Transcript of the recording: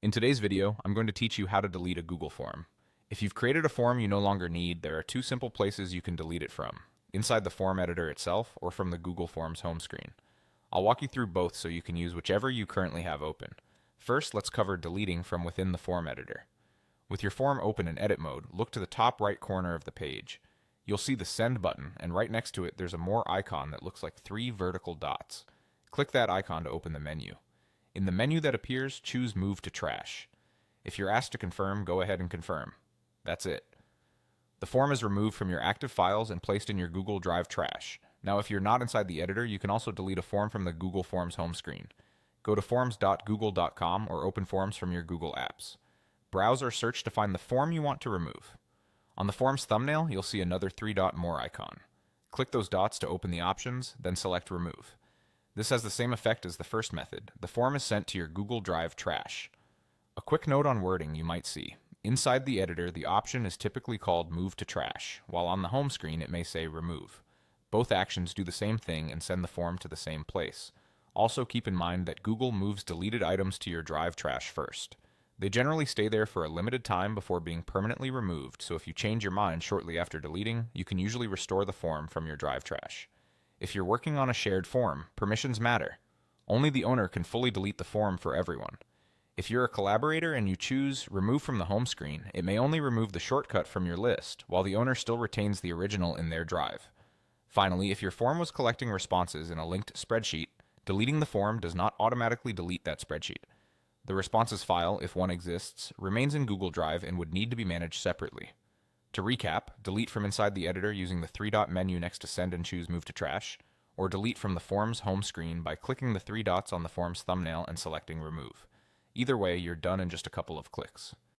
In today's video, I'm going to teach you how to delete a Google form. If you've created a form you no longer need, there are two simple places you can delete it from: inside the form editor itself or from the Google Forms home screen. I'll walk you through both so you can use whichever you currently have open. First, let's cover deleting from within the form editor. With your form open in edit mode, look to the top right corner of the page. You'll see the Send button, and right next to it there's a More icon that looks like three vertical dots. Click that icon to open the menu. In the menu that appears, choose Move to Trash. If you're asked to confirm, go ahead and confirm. That's it. The form is removed from your active files and placed in your Google Drive trash. Now, if you're not inside the editor, you can also delete a form from the Google Forms home screen. Go to forms.google.com or open Forms from your Google apps. Browse or search to find the form you want to remove. On the form's thumbnail, you'll see another three-dot More icon. Click those dots to open the options, then select Remove. This has the same effect as the first method. The form is sent to your Google Drive trash. A quick note on wording you might see. Inside the editor, the option is typically called Move to Trash, while on the home screen it may say Remove. Both actions do the same thing and send the form to the same place. Also keep in mind that Google moves deleted items to your Drive trash first. They generally stay there for a limited time before being permanently removed, so if you change your mind shortly after deleting, you can usually restore the form from your Drive trash. If you're working on a shared form, permissions matter. Only the owner can fully delete the form for everyone. If you're a collaborator and you choose Remove from the home screen, it may only remove the shortcut from your list, while the owner still retains the original in their drive. Finally, if your form was collecting responses in a linked spreadsheet, deleting the form does not automatically delete that spreadsheet. The responses file, if one exists, remains in Google Drive and would need to be managed separately. To recap, delete from inside the editor using the three-dot menu next to Send and choose Move to Trash, or delete from the form's home screen by clicking the three dots on the form's thumbnail and selecting Remove. Either way, you're done in just a couple of clicks.